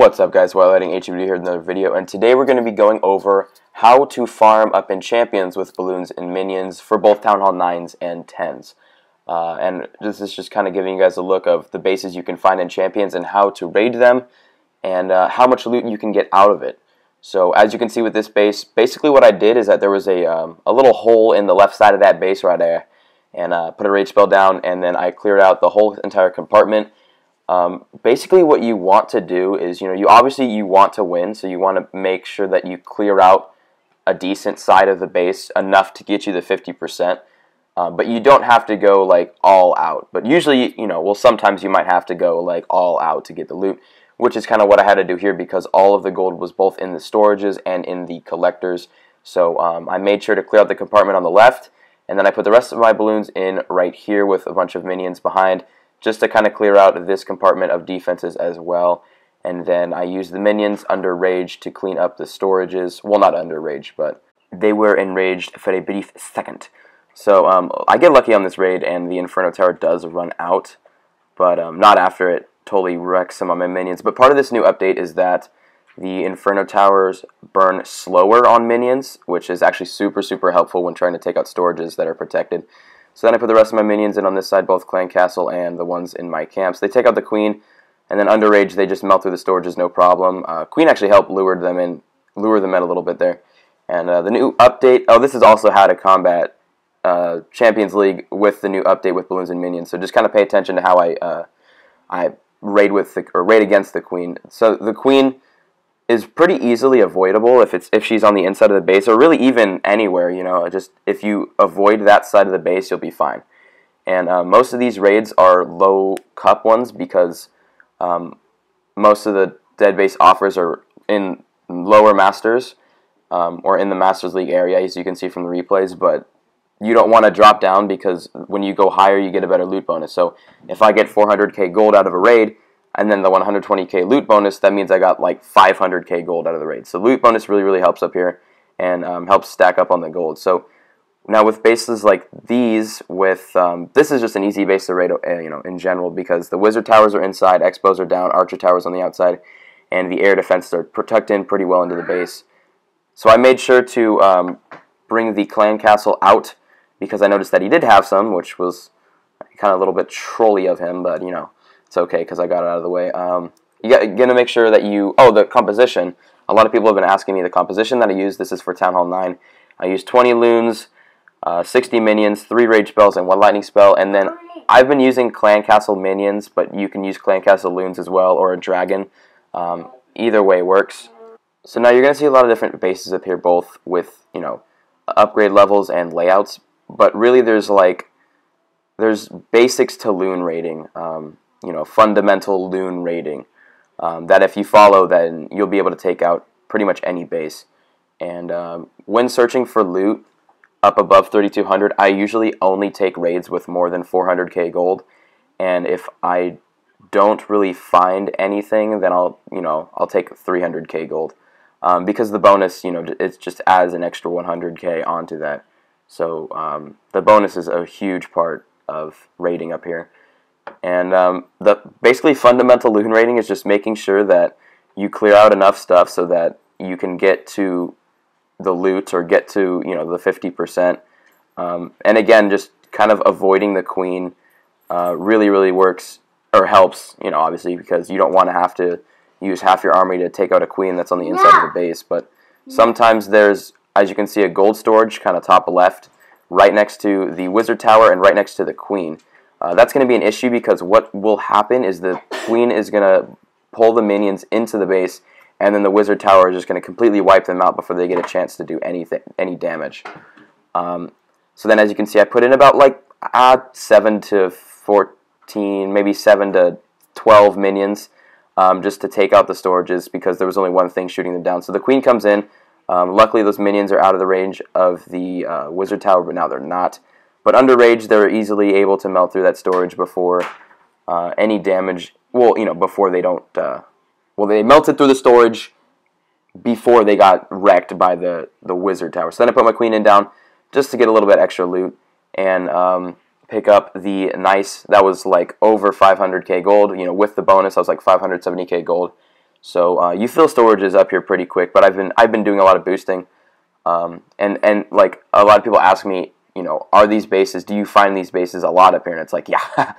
What's up, guys? Wildlighting HUD here with another video, and today we're going to be going over how to farm up in champions with balloons and minions for both Town Hall 9s and 10s. And this is just kind of giving you guys a look of the bases you can find in champions and how to raid them and how much loot you can get out of it. So as you can see with this base, basically what I did is that there was a little hole in the left side of that base right there, and put a raid spell down, and then I cleared out the whole entire compartment. Basically what you want to do is, you obviously you want to win, so you want to make sure that you clear out a decent side of the base, enough to get you the 50%, but you don't have to go like all out. But usually, sometimes you might have to go like all out to get the loot, which is kind of what I had to do here because all of the gold was both in the storages and in the collectors. So I made sure to clear out the compartment on the left, and then I put the rest of my balloons in right here with a bunch of minions behind, just to kind of clear out this compartment of defenses as well. And then I used the minions under Rage to clean up the storages. Well, not under Rage, but they were enraged for a brief second. So I get lucky on this raid, and the Inferno Tower does run out, but not after it totally wrecks some of my minions. But part of this new update is that the Inferno Towers burn slower on minions, which is actually super, super helpful when trying to take out storages that are protected. So then I put the rest of my minions in on this side, both Clan Castle and the ones in my camps. They take out the Queen, and then under Rage they just melt through the storages, no problem. Queen actually helped lure them in a little bit there. And the new update, this is also how to combat Champions League with the new update with balloons and minions. So just kind of pay attention to how I raid against the Queen. So the Queen is pretty easily avoidable if she's on the inside of the base, or really even anywhere. Just if you avoid that side of the base, you'll be fine. And most of these raids are low cup ones because most of the dead base offers are in lower masters or in the Masters League area, as you can see from the replays. But you don't want to drop down because when you go higher, you get a better loot bonus. So if I get 400k gold out of a raid, and then the 120k loot bonus, that means I got like 500k gold out of the raid. So loot bonus really, really helps up here and helps stack up on the gold. So now with bases like these, this is just an easy base to raid, in general, because the wizard towers are inside, X-bows are down, archer towers on the outside, and the air defense are tucked in pretty well into the base. So I made sure to bring the clan castle out because I noticed that he did have some, which was kind of a little bit trolly of him, but it's okay because I got it out of the way. You got to make sure that the composition. A lot of people have been asking me the composition that I use. This is for Town Hall 9. I use 20 loons, 60 minions, 3 rage spells, and 1 lightning spell. And then I've been using Clan Castle minions, but you can use Clan Castle loons as well, or a dragon. Either way works. So now you're going to see a lot of different bases up here, both with upgrade levels and layouts. But really, there's basics to loon raiding. Fundamental loon raiding that if you follow, then you'll be able to take out pretty much any base. And when searching for loot up above 3200, I usually only take raids with more than 400k gold. And if I don't really find anything, then I'll take 300k gold because the bonus, it just adds an extra 100k onto that. So the bonus is a huge part of raiding up here. And the basically fundamental loot raiding is just making sure that you clear out enough stuff so that you can get to the loot or get to the 50%. And again, just kind of avoiding the Queen really, really works or helps. Obviously because you don't want to have to use half your army to take out a Queen that's on the inside of the base. But sometimes there's, as you can see, a gold storage kind of top left, right next to the wizard tower and right next to the Queen. That's going to be an issue because what will happen is the Queen is going to pull the minions into the base, and then the wizard tower is just going to completely wipe them out before they get a chance to do any damage. So then, as you can see, I put in about 7 to 14, maybe 7 to 12 minions just to take out the storages because there was only one thing shooting them down. So the Queen comes in. Luckily, those minions are out of the range of the wizard tower, but now they're not. But under Rage, they're easily able to melt through that storage before any damage. Well, before they don't. They melted through the storage before they got wrecked by the wizard tower. So then I put my Queen in down just to get a little bit extra loot and pick up the nice. That was like over 500k gold. With the bonus, I was like 570k gold. So Youthful Storage is up here pretty quick, but I've been doing a lot of boosting, and like a lot of people ask me, are these bases? Do you find these bases a lot up here? And it's like, yeah,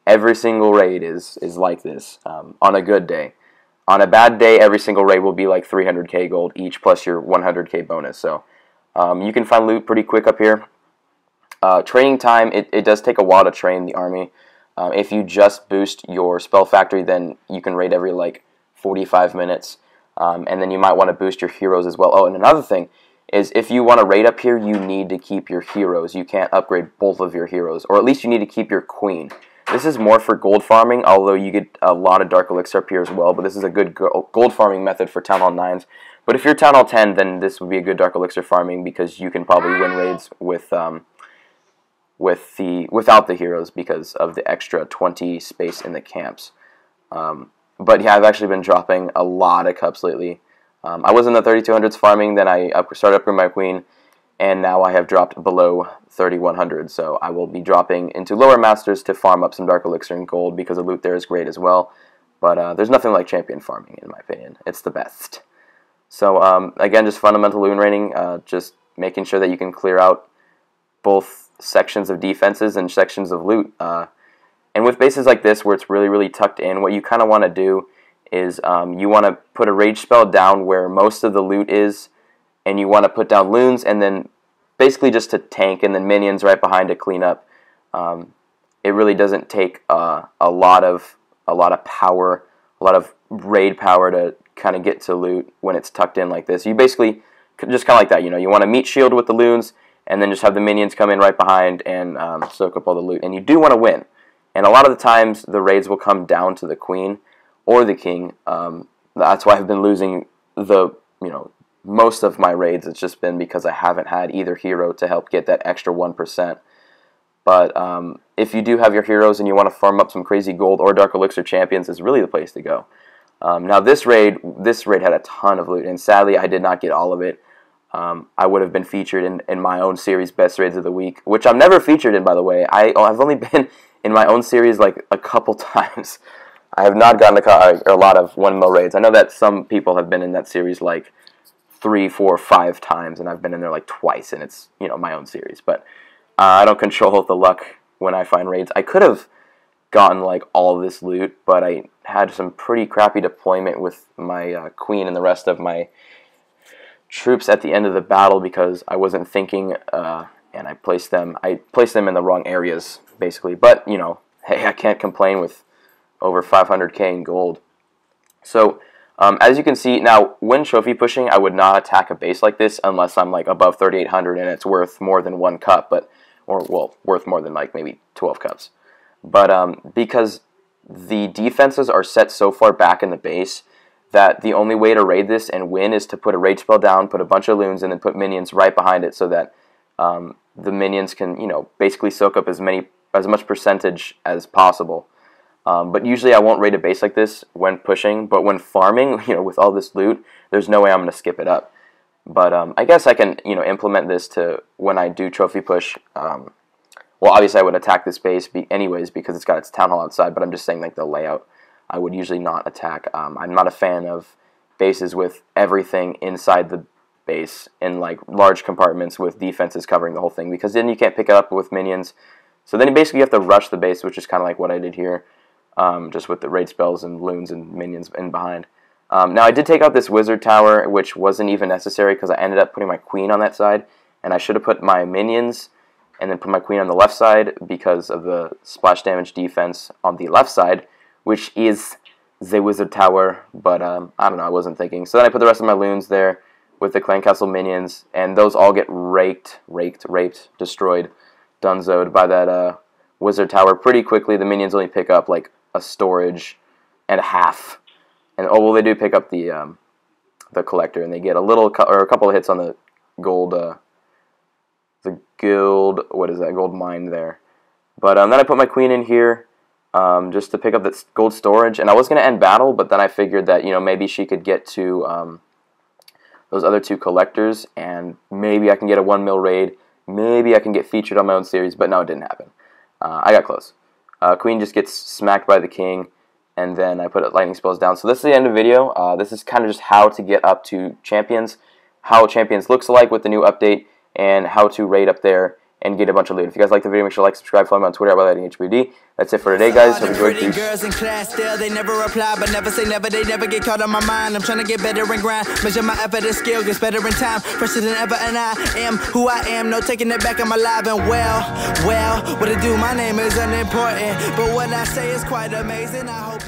every single raid is like this on a good day. On a bad day, every single raid will be like 300k gold each plus your 100k bonus. So you can find loot pretty quick up here. Training time, it does take a while to train the army. If you just boost your spell factory, then you can raid every like 45 minutes. And then you might want to boost your heroes as well. Oh, and another thing is if you want to raid up here, you need to keep your heroes. You can't upgrade both of your heroes, or at least you need to keep your queen. This is more for gold farming, although you get a lot of Dark Elixir up here as well, but this is a good gold farming method for Town Hall 9s. But if you're Town Hall 10, then this would be a good Dark Elixir farming because you can probably win raids without the heroes because of the extra 20 space in the camps. But yeah, I've actually been dropping a lot of cups lately. I was in the 3200s farming, then I started upgrading my queen, and now I have dropped below 3100, so I will be dropping into lower masters to farm up some Dark Elixir and gold because the loot there is great as well. But there's nothing like champion farming in my opinion. It's the best. So again, just fundamental loot raiding, just making sure that you can clear out both sections of defenses and sections of loot. And with bases like this where it's really, really tucked in, what you kind of want to do is you want to put a rage spell down where most of the loot is, and you want to put down loons and then basically just to tank and then minions right behind to clean up. It really doesn't take a lot of power, a lot of raid power to kind of get to loot when it's tucked in like this. You basically just kind of like that, you want to meat shield with the loons and then just have the minions come in right behind and soak up all the loot. And you do want to win. And a lot of the times the raids will come down to the queen or the king. That's why I've been losing most of my raids. It's just been because I haven't had either hero to help get that extra 1%. But if you do have your heroes and you want to farm up some crazy gold or Dark Elixir champions, is really the place to go. Now this raid had a ton of loot, and sadly I did not get all of it. I would have been featured in my own series Best Raids of the Week, which I'm never featured in, by the way. I've only been in my own series like a couple times. I have not gotten a lot of 1 mil raids. I know that some people have been in that series like 3, 4, 5 times, and I've been in there like twice, and it's my own series. But I don't control the luck when I find raids. I could have gotten like all of this loot, but I had some pretty crappy deployment with my queen and the rest of my troops at the end of the battle because I wasn't thinking, and I placed them in the wrong areas basically. But hey, I can't complain with over 500k in gold. So as you can see now, when trophy pushing, I would not attack a base like this unless I'm like above 3800 and it's worth more than 1 cup, worth more than like maybe 12 cups. But because the defenses are set so far back in the base that the only way to raid this and win is to put a rage spell down, put a bunch of loons, and then put minions right behind it so that the minions can basically soak up as much percentage as possible. But usually I won't raid a base like this when pushing, but when farming, with all this loot, there's no way I'm going to skip it up. But I guess I can, implement this to when I do trophy push. Well, obviously I would attack this base anyways because it's got its town hall outside, but I'm just saying like the layout. I would usually not attack. I'm not a fan of bases with everything inside the base in like large compartments with defenses covering the whole thing because then you can't pick it up with minions. So then basically you have to rush the base, which is kind of like what I did here. Just with the raid spells and loons and minions in behind. Now I did take out this wizard tower, which wasn't even necessary because I ended up putting my queen on that side, and I should have put my minions and then put my queen on the left side because of the splash damage defense on the left side, which is the wizard tower, but I don't know, I wasn't thinking. So then I put the rest of my loons there with the clan castle minions, and those all get raped, destroyed, dunzoed by that wizard tower pretty quickly. The minions only pick up like a storage and a half, and they do pick up the collector, and they get a couple of hits on the gold gold mine there. But then I put my queen in here just to pick up that gold storage, and I was going to end battle, but then I figured that maybe she could get to those other 2 collectors, and maybe I can get a 1 mil raid, maybe I can get featured on my own series, but no, it didn't happen. I got close. Queen just gets smacked by the king, and then I put lightning spells down. So this is the end of the video. This is kind of just how to get up to champions, how champions looks like with the new update, and how to raid up there and get a bunch of loot. If you guys like the video, make sure to like, subscribe, follow me on Twitter at WildLightingHBD. That's it for today, guys. Have a great day. Girls in class still, they never reply, but never say never. They never get caught on my mind. I'm trying to get better and grind. Measure my effort and skill, gets better in time. Fresher than ever, and I am who I am. No taking it back, I'm alive and well, what it do? My name is unimportant, but what I say is quite amazing. I hope